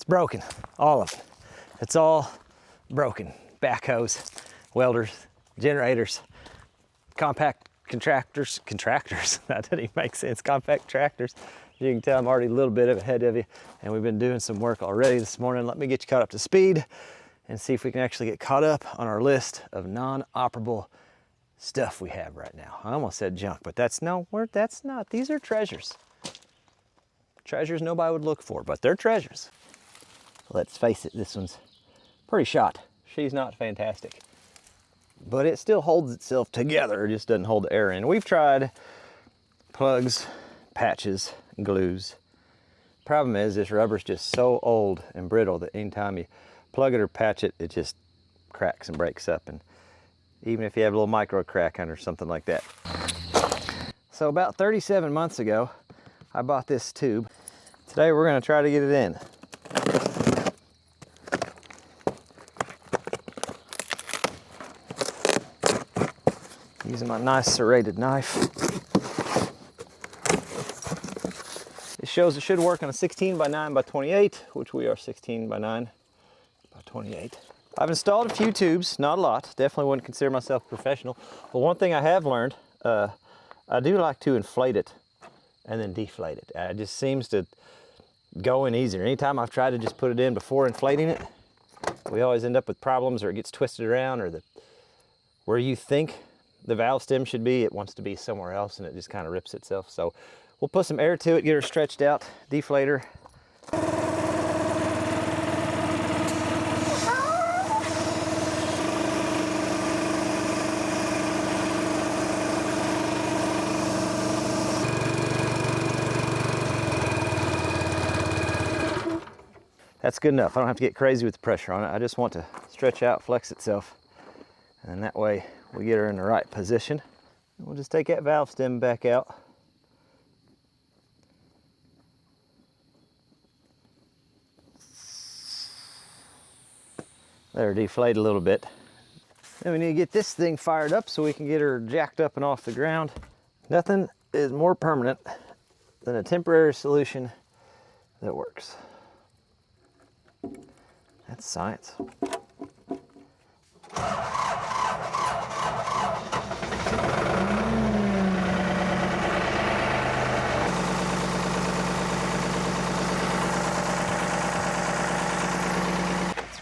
It's broken, all of it. It's all broken. Backhoes, welders, generators, compact contractors, that didn't even make sense, compact tractors. You can tell I'm already a little bit ahead of you, and we've been doing some work already this morning. Let me get you caught up to speed and see if we can actually get caught up on our list of non-operable stuff we have right now. I almost said junk, but that's not. These are treasures. Treasures nobody would look for, but they're treasures. Let's face it, this one's pretty shot. She's not fantastic, but it still holds itself together. It just doesn't hold the air in. We've tried plugs, patches, glues. Problem is, this rubber's just so old and brittle that anytime you plug it or patch it, it just cracks and breaks up. And even if you have a little micro crack under something like that. So about 37 months ago, I bought this tube. Today we're gonna try to get it in. Using my nice serrated knife. It shows it should work on a 16 by 9 by 28, which we are 16 by 9 by 28. I've installed a few tubes, not a lot. Definitely wouldn't consider myself a professional. But one thing I have learned, I do like to inflate it and then deflate it. It just seems to go in easier. Anytime I've tried to just put it in before inflating it, we always end up with problems, or it gets twisted around, or where you think the valve stem should be, it wants to be somewhere else, and it just kind of rips itself. So we'll put some air to it, get her stretched out, deflate her. That's good enough. I don't have to get crazy with the pressure on it. I just want to stretch out, flex itself, and that way we get her in the right position. We'll just take that valve stem back out. Let her deflate a little bit. Then we need to get this thing fired up so we can get her jacked up and off the ground. Nothing is more permanent than a temporary solution that works. That's science.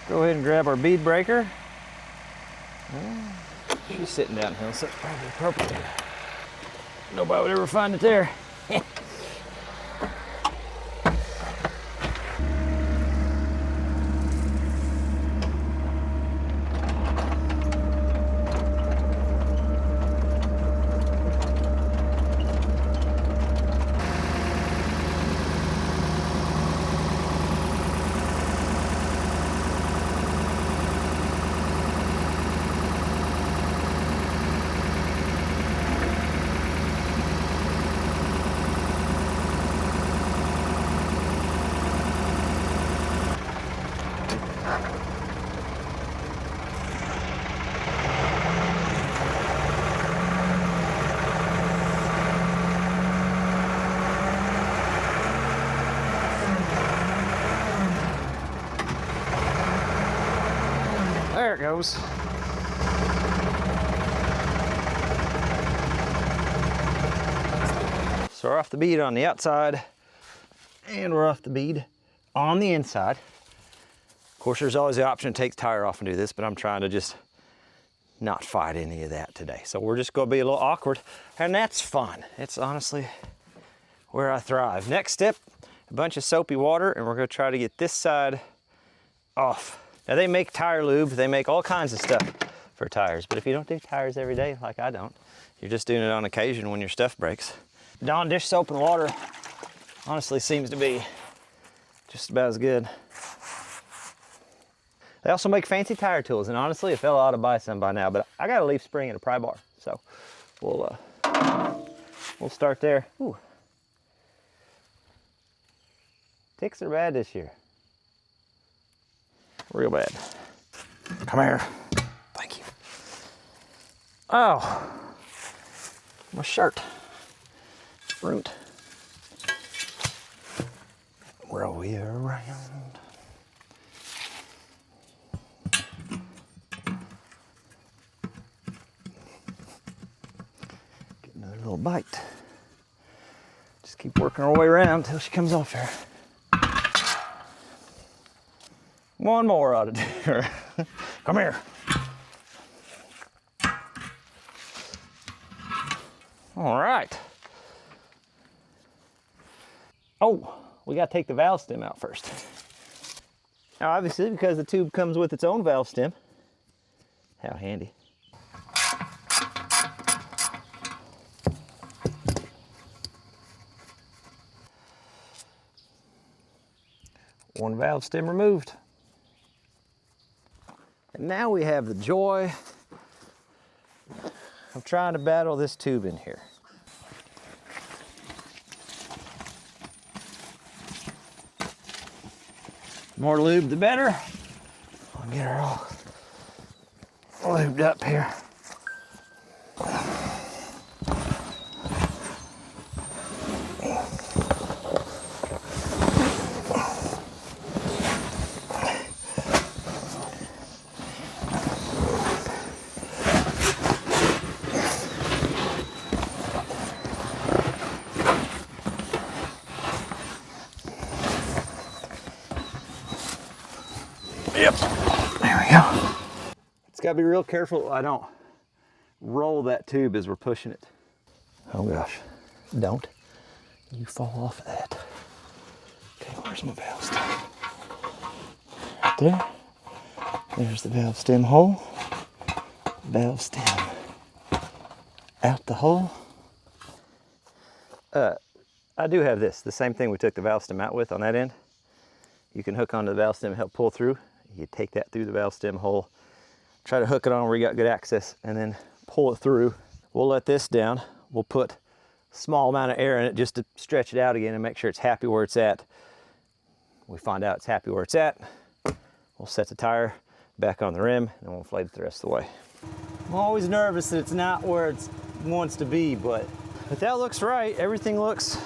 Go ahead and grab our bead breaker. She's sitting downhill, so it's probably appropriate. Nobody would ever find it there. There it goes. So we're off the bead on the outside, and we're off the bead on the inside. Of course, there's always the option to take the tire off and do this, but I'm trying to just not fight any of that today. So we're just gonna be a little awkward, and that's fun. It's honestly where I thrive. Next step, a bunch of soapy water, and we're gonna try to get this side off. Now they make tire lube, they make all kinds of stuff for tires, but if you don't do tires every day, like I don't, you're just doing it on occasion when your stuff breaks. Dawn dish soap and water honestly seems to be just about as good. They also make fancy tire tools, and honestly, a fella ought to buy some by now, but I got a leaf spring and a pry bar, so we'll start there. Ooh. Ticks are bad this year. Real bad. Come here. Thank you. Oh, my shirt. Fruit. Roll you around. bite. Just keep working our way around until she comes off there. One more ought to do her. Come here. All right. Oh, we got to take the valve stem out first. Now, obviously, because the tube comes with its own valve stem. How handy. One valve stem removed. And now we have the joy of trying to battle this tube in here. More lube, the better. I'll get her all lubed up here. Yep, there we go. It's gotta be real careful I don't roll that tube as we're pushing it. Oh gosh, don't you fall off of that. Okay, where's my valve stem? Right there. There's the valve stem hole. Valve stem out the hole. I do have this, the same thing we took the valve stem out with on that end. You can hook onto the valve stem and help pull through. You take that through the valve stem hole, try to hook it on where you got good access, and then pull it through. We'll let this down. We'll put a small amount of air in it just to stretch it out again and make sure it's happy where it's at. We find out it's happy where it's at. We'll set the tire back on the rim and we'll inflate it the rest of the way. I'm always nervous that it's not where it wants to be, but that looks right. Everything looks,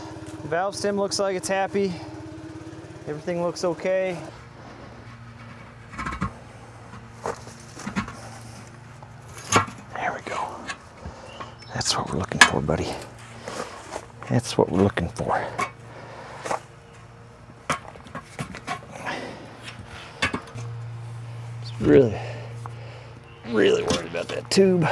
the valve stem looks like it's happy. Everything looks okay. There we go. That's what we're looking for, buddy. That's what we're looking for. Just really worried about that tube.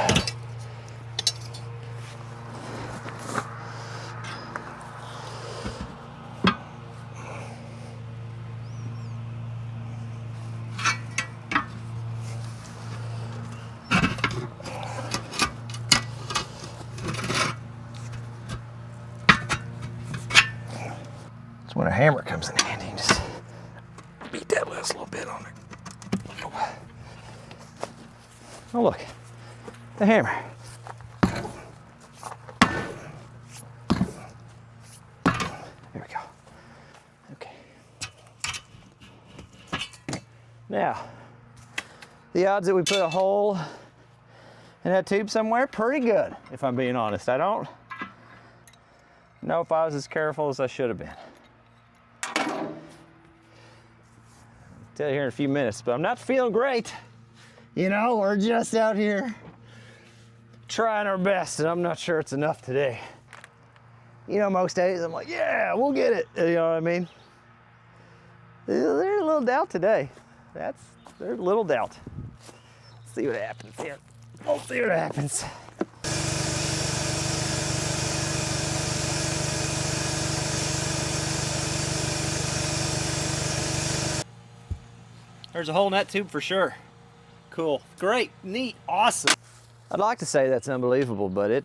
When a hammer comes in handy, you just beat that last little bit on it. Oh look, the hammer. There we go. Okay. Now, the odds that we put a hole in that tube somewhere, pretty good, if I'm being honest. I don't know if I was as careful as I should have been. Tell you here in a few minutes, but I'm not feeling great. You know, we're just out here trying our best, and I'm not sure it's enough today. You know, most days I'm like, yeah, we'll get it. You know what I mean? There's a little doubt today. There's a little doubt. Let's see what happens here. We'll see what happens. There's a hole in that tube for sure. Cool, great, neat, awesome. I'd like to say that's unbelievable, but it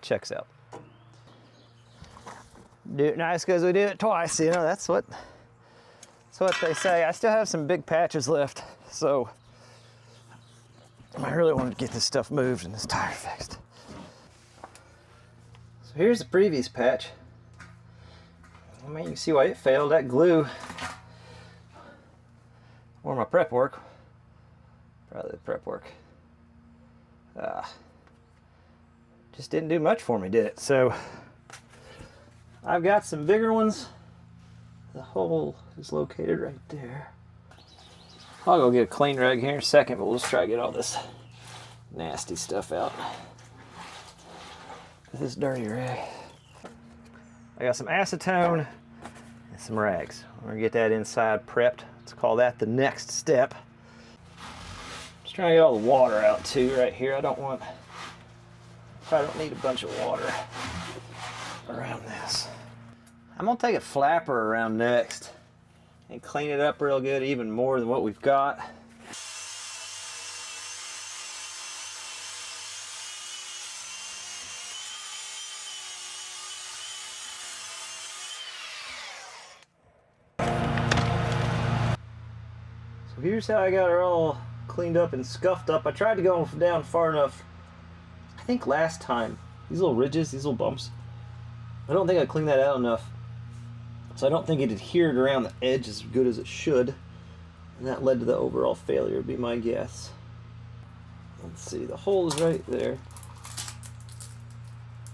checks out. Do it nice because we do it twice, you know, that's what they say. I still have some big patches left, so I really wanted to get this stuff moved and this tire fixed. So here's the previous patch. I mean, you can see why it failed. That glue, or my prep work, probably the prep work, just didn't do much for me, did it? So I've got some bigger ones. The hole is located right there. I'll go get a clean rag here in a second, but we'll just try to get all this nasty stuff out. with this dirty rag. I got some acetone and some rags. We're gonna get that inside prepped. Let's call that the next step. Just trying to get all the water out too right here. I don't need a bunch of water around this. I'm gonna take a flapper around next and clean it up real good, even more than what we've got. So here's how I got her all cleaned up and scuffed up. I tried to go down far enough. I think last time, these little ridges, these little bumps, I don't think I cleaned that out enough. So I don't think it adhered around the edge as good as it should. And that led to the overall failure, would be my guess. Let's see, the hole is right there.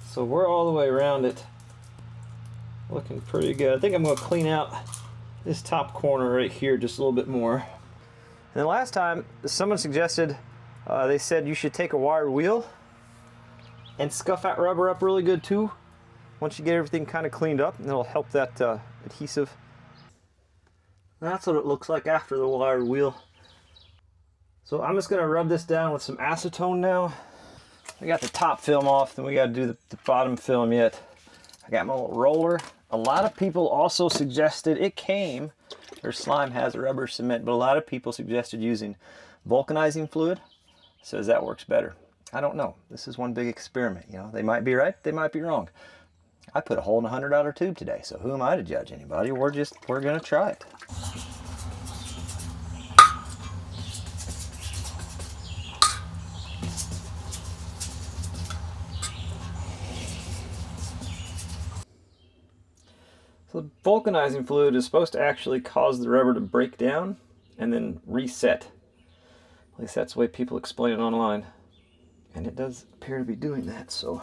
So we're all the way around it. Looking pretty good. I think I'm going to clean out this top corner right here just a little bit more. And then last time, someone suggested, they said you should take a wire wheel and scuff that rubber up really good too. Once you get everything kind of cleaned up, and it'll help that adhesive. That's what it looks like after the wire wheel. So I'm just gonna rub this down with some acetone now. We got the top film off, then we gotta do the bottom film yet. I got my little roller. A lot of people also suggested, their slime has rubber cement, but a lot of people suggested using vulcanizing fluid. Says that works better. I don't know. This is one big experiment, you know. They might be right, they might be wrong. I put a hole in a $100 tube today, so who am I to judge anybody? We're gonna try it. So the vulcanizing fluid is supposed to actually cause the rubber to break down and then reset. At least that's the way people explain it online. And it does appear to be doing that, so.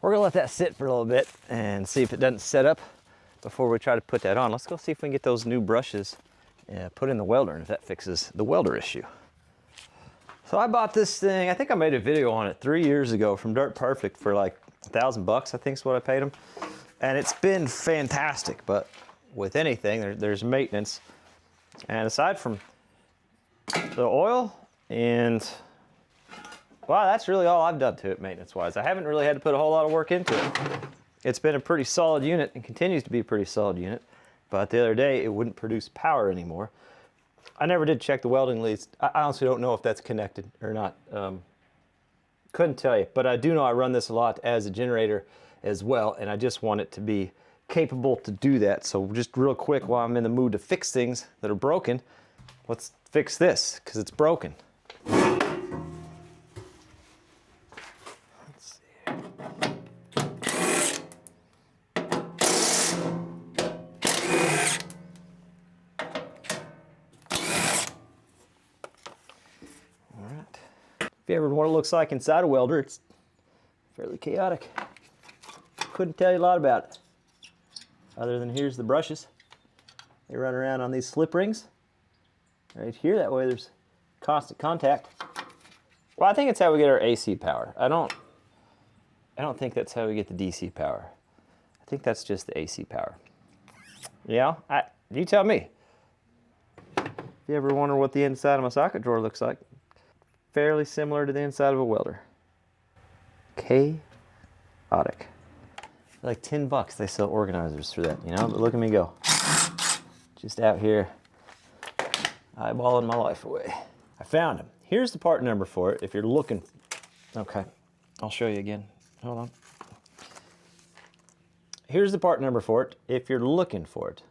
We're gonna let that sit for a little bit and see if it doesn't set up before we try to put that on. Let's go see if we can get those new brushes put in the welder and if that fixes the welder issue. So I bought this thing, I think I made a video on it 3 years ago from Dirt Perfect for like $1,000, I think is what I paid them. And it's been fantastic, but with anything, there's maintenance. And aside from the oil and, wow, that's really all I've done to it maintenance-wise. I haven't really had to put a whole lot of work into it. It's been a pretty solid unit and continues to be a pretty solid unit, but the other day it wouldn't produce power anymore. I never did check the welding leads. I honestly don't know if that's connected or not. Couldn't tell you, but I do know I run this a lot as a generator as well, and I just want it to be capable to do that. So just real quick, while I'm in the mood to fix things that are broken, let's fix this, because it's broken. If you ever wonder what it looks like inside a welder, it's fairly chaotic. Couldn't tell you a lot about it, other than here's the brushes. They run around on these slip rings right here. That way there's constant contact. Well, I think it's how we get our AC power. I don't think that's how we get the DC power. I think that's just the AC power. Yeah, you tell me. If you ever wonder what the inside of my socket drawer looks like, fairly similar to the inside of a welder. Chaotic. Like $10 they sell organizers for that, you know? But look at me go. Just out here, eyeballing my life away. I found him. Here's the part number for it if you're looking. Okay, I'll show you again. Hold on. Here's the part number for it if you're looking for it.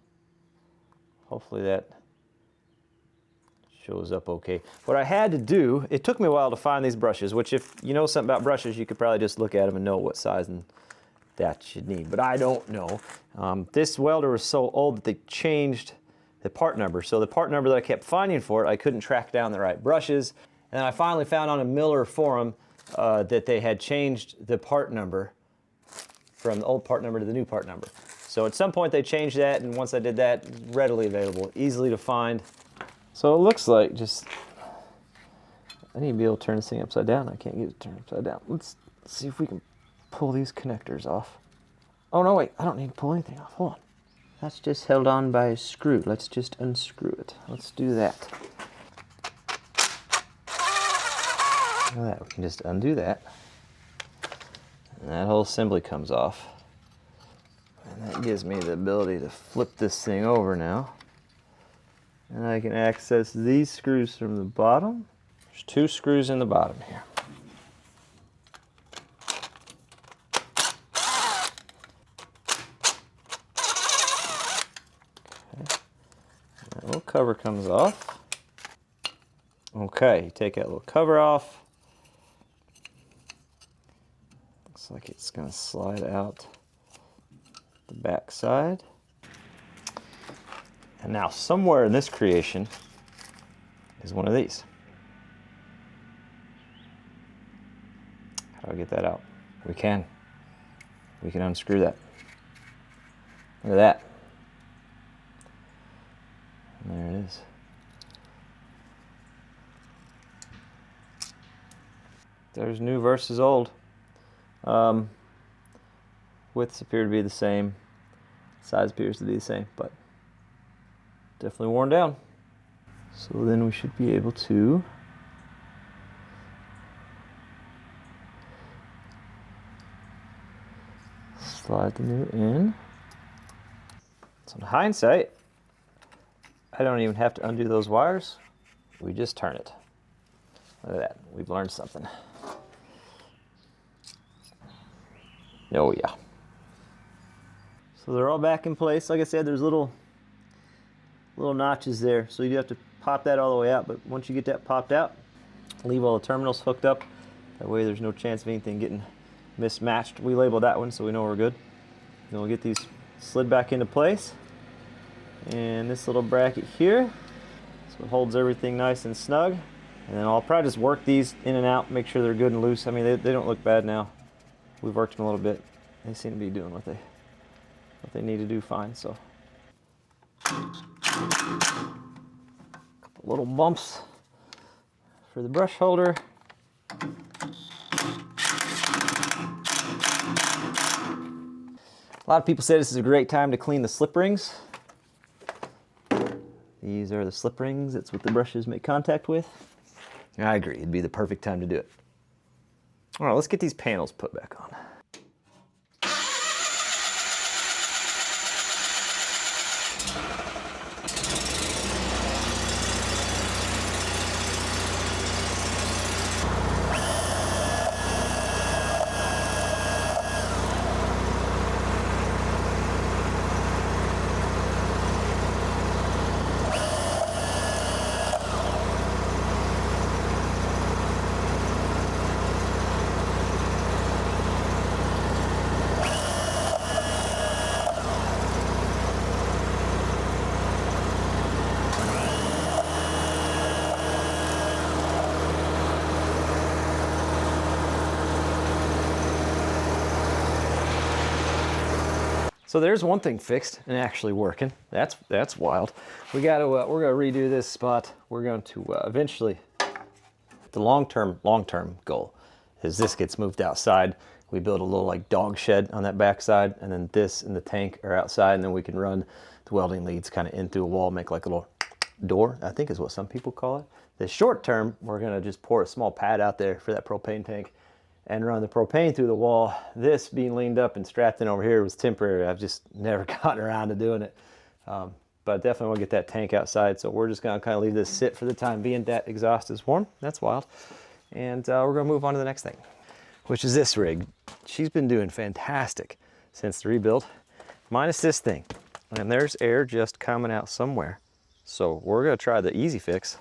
Hopefully that shows up okay. What I had to do, it took me a while to find these brushes, which if you know something about brushes, you could probably just look at them and know what size and that you need, but I don't know. This welder was so old that they changed the part number. So the part number that I kept finding for it, I couldn't track down the right brushes. And I finally found on a Miller forum that they had changed the part number from the old part number to the new part number. So at some point they changed that, and once I did that, readily available, easy to find. So it looks like just I need to be able to turn this thing upside down. I can't get it turned upside down. Let's see if we can pull these connectors off. Oh no, wait, I don't need to pull anything off. Hold on. That's just held on by a screw. Let's just unscrew it. Let's do that. Look at that, we can just undo that. And that whole assembly comes off. And that gives me the ability to flip this thing over now. And I can access these screws from the bottom. There's 2 screws in the bottom here. Okay. That little cover comes off. Okay, you take that little cover off. Looks like it's going to slide out the back side. And now somewhere in this creation is one of these. How do I get that out? We can unscrew that. Look at that. And there it is. There's new versus old. Widths appear to be the same. Size appears to be the same, but definitely worn down. So then we should be able to slide the new in. So in hindsight, I don't even have to undo those wires. We just turn it. Look at that, we've learned something. Oh yeah. So they're all back in place. Like I said, there's little notches there, so you do have to pop that all the way out, but once you get that popped out, leave all the terminals hooked up. That way there's no chance of anything getting mismatched. We labeled that one so we know we're good. Then we'll get these slid back into place. And this little bracket here, so it holds everything nice and snug. And then I'll probably just work these in and out, make sure they're good and loose. I mean, they don't look bad now. We've worked them a little bit. They seem to be doing what they need to do fine, so. Couple little bumps for the brush holder. A lot of people say this is a great time to clean the slip rings. These are the slip rings. That's what the brushes make contact with. I agree, it'd be the perfect time to do it. All right, let's get these panels put back on. So there's one thing fixed and actually working. That's wild. We're gonna redo this spot. We're going to eventually, the long-term goal is this gets moved outside. We build a little like dog shed on that back side, and then this and the tank are outside, and then we can run the welding leads kind of in through a wall, make like a little door, I think is what some people call it. The short term, we're gonna just pour a small pad out there for that propane tank and run the propane through the wall. This being leaned up and strapped in over here was temporary. I've just never gotten around to doing it. But definitely want to get that tank outside. So we're just gonna kind of leave this sit for the time being. That exhaust is warm, that's wild. And we're gonna move on to the next thing, which is this rig. She's been doing fantastic since the rebuild, minus this thing. And there's air just coming out somewhere. So we're gonna try the easy fix.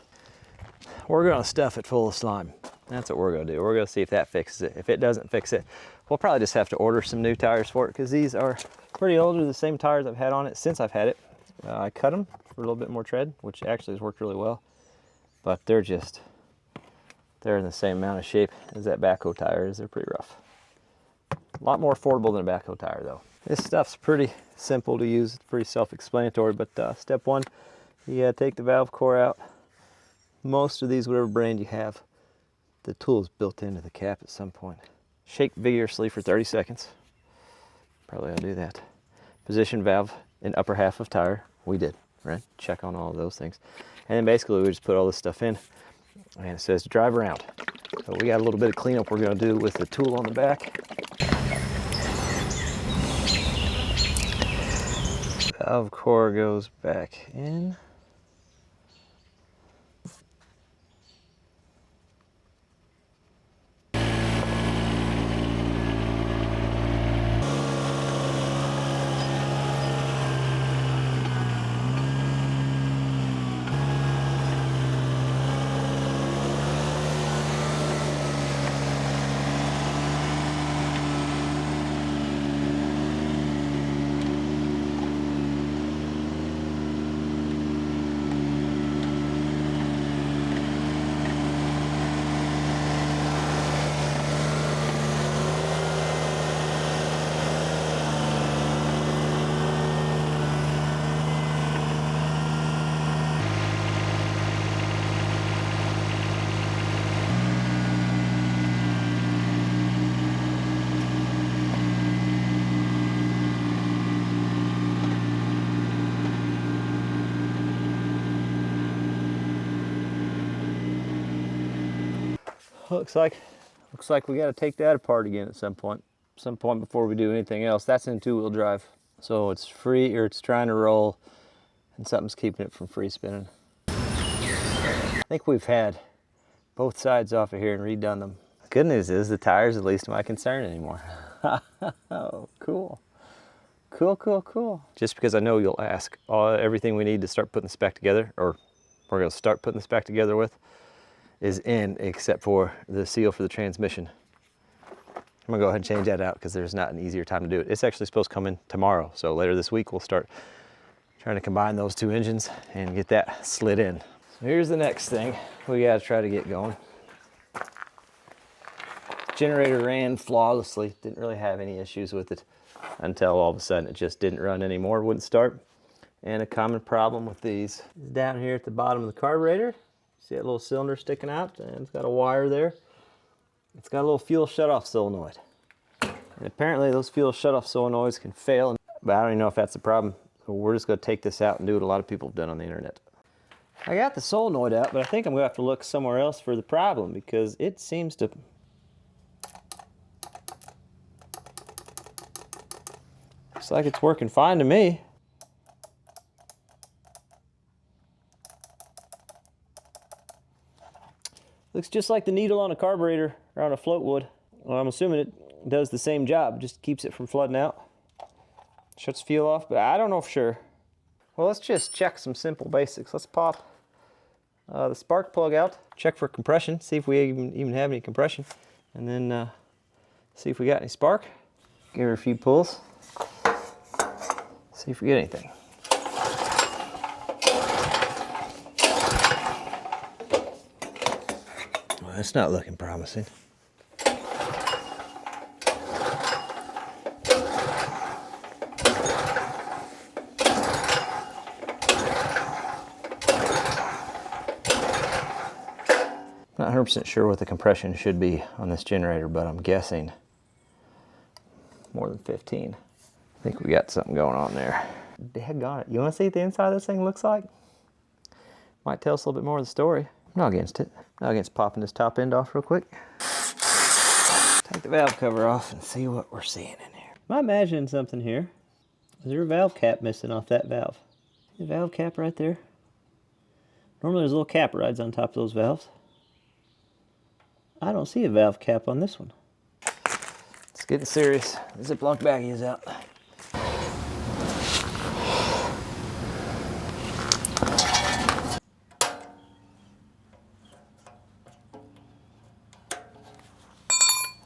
We're gonna stuff it full of slime. That's what we're gonna do. We're gonna see if that fixes it. If it doesn't fix it, we'll probably just have to order some new tires for it, because these are pretty old. They're the same tires I've had on it since I've had it. I cut them for a little bit more tread, which actually has worked really well. But they're in the same amount of shape as that backhoe tire is. They're pretty rough. A lot more affordable than a backhoe tire though. This stuff's pretty simple to use. It's pretty self-explanatory, but step one, you take the valve core out. Most of these, whatever brand you have, the tool is built into the cap at some point. Shake vigorously for 30 seconds. Probably ought to do that. Position valve in upper half of tire. We did, right? Check on all of those things. And then basically we just put all this stuff in, and it says to drive around. So we got a little bit of cleanup we're going to do with the tool on the back. Valve core goes back in. Looks like we got to take that apart again at some point before we do anything else. That's in two-wheel drive, so it's free, or it's trying to roll, and something's keeping it from free spinning. I think we've had both sides off of here and redone them. The good news is the tire's at least my concern anymore. Oh, cool. Cool. Just because I know you'll ask, everything we need to start putting this back together, or we're going to start putting this back together with, is in, except for the seal for the transmission. I'm gonna go ahead and change that out because there's not an easier time to do it. It's actually supposed to come in tomorrow, so later this week we'll start trying to combine those two engines and get that slid in. So here's the next thing we gotta try to get going. Generator ran flawlessly, didn't really have any issues with it until all of a sudden it just didn't run anymore, wouldn't start. And a common problem with these is down here at the bottom of the carburetor. See that little cylinder sticking out, and it's got a wire there. It's got a little fuel shutoff solenoid. And apparently those fuel shutoff solenoids can fail, but I don't even know if that's the problem. So we're just gonna take this out and do what a lot of people have done on the internet. I got the solenoid out, but I think I'm gonna have to look somewhere else for the problem because it seems to... Looks like it's working fine to me. Looks just like the needle on a carburetor or on a float would. Well, I'm assuming it does the same job, just keeps it from flooding out. Shuts fuel off, but I don't know for sure. Well, let's just check some simple basics. Let's pop the spark plug out, check for compression, see if we even have any compression, and then see if we got any spark. Give her a few pulls, see if we get anything. It's not looking promising. Not 100% sure what the compression should be on this generator, but I'm guessing more than 15. I think we got something going on there. Daggone it. You want to see what the inside of this thing looks like? Might tell us a little bit more of the story. I'm not against it. I'm not against popping this top end off real quick. Take the valve cover off and see what we're seeing in here. Am I imagining something here? Is there a valve cap missing off that valve? See the valve cap right there? Normally there's a little cap rides on top of those valves. I don't see a valve cap on this one. It's getting serious. The Ziploc baggie is out.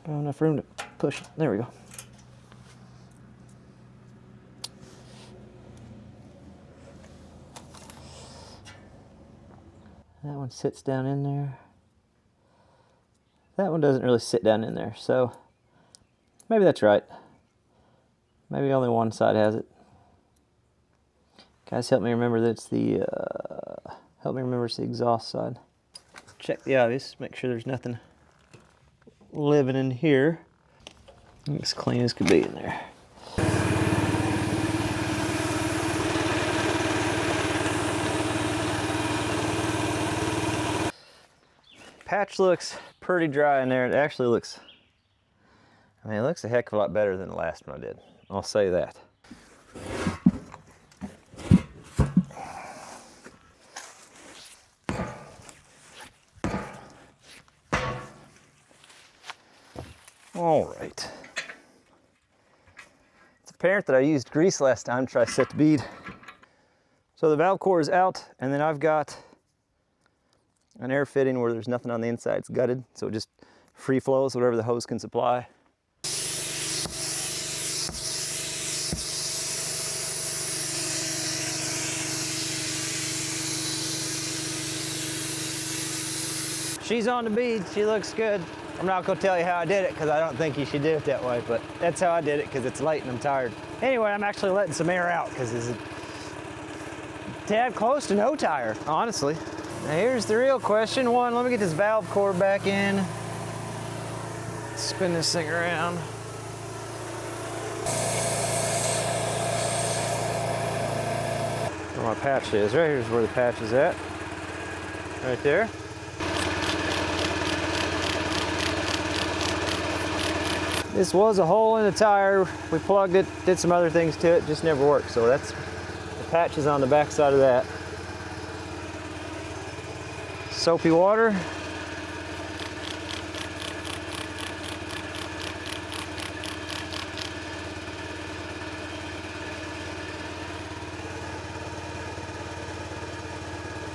Not enough room to push. There we go. That one sits down in there. That one doesn't really sit down in there, so maybe that's right. Maybe only one side has it. Guys, help me remember that it's the exhaust side. Check the obvious, make sure there's nothing living in here. Looks clean as could be in there. Patch looks pretty dry in there. It actually looks, I mean, it looks a heck of a lot better than the last one I did. I'll say that. All right. It's apparent that I used grease last time to try to set the bead. So the valve core is out, and then I've got an air fitting where there's nothing on the inside. It's gutted, so it just free flows whatever the hose can supply. She's on the bead, she looks good. I'm not gonna tell you how I did it because I don't think you should do it that way, but that's how I did it because it's late and I'm tired. Anyway, I'm actually letting some air out because it's a tad close to no tire, honestly. Now here's the real question. One, let me get this valve core back in. Spin this thing around. Where my patch is, right here's where the patch is at. Right there. This was a hole in the tire. We plugged it, did some other things to it, just never worked. So that's the patch is on the back side of that. Soapy water.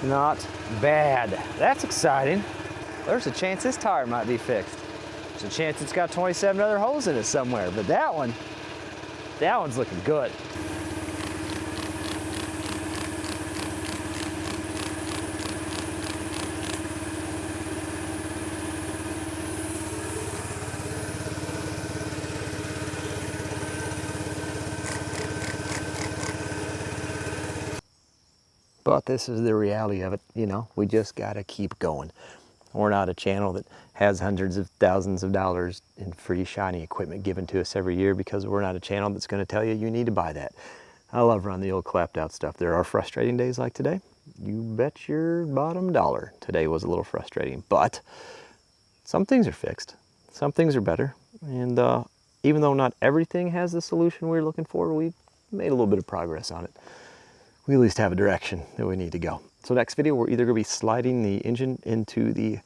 Not bad. That's exciting. There's a chance this tire might be fixed. There's a chance it's got 27 other holes in it somewhere, but that one's looking good. But this is the reality of it, you know, we just gotta keep going. We're not a channel that has hundreds of thousands of dollars in free shiny equipment given to us every year, because we're not a channel that's gonna tell you you need to buy that. I love running the old clapped out stuff. There are frustrating days like today. You bet your bottom dollar today was a little frustrating, but some things are fixed. Some things are better. And even though not everything has the solution we're looking for, we made a little bit of progress on it. We at least have a direction that we need to go. So next video, we're either gonna be sliding the engine into the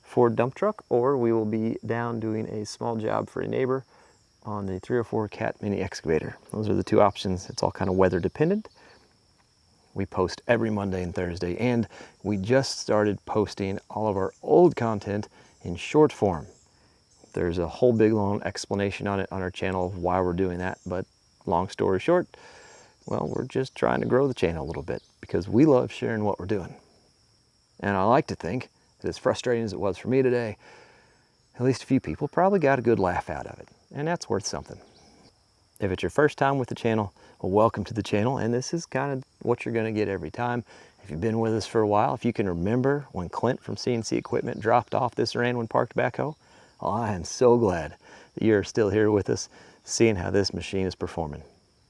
Ford dump truck, or we will be down doing a small job for a neighbor on the 304 Cat mini excavator. Those are the two options. It's all kind of weather dependent. We post every Monday and Thursday, and we just started posting all of our old content in short form. There's a whole big long explanation on it on our channel of why we're doing that, but long story short, well, we're just trying to grow the channel a little bit because we love sharing what we're doing. And I like to think that as frustrating as it was for me today, at least a few people probably got a good laugh out of it, and that's worth something. If it's your first time with the channel, well, welcome to the channel, and this is kind of what you're gonna get every time. If you've been with us for a while, if you can remember when Clint from CNC Equipment dropped off this Randwin Park backhoe, well, I am so glad that you're still here with us, seeing how this machine is performing.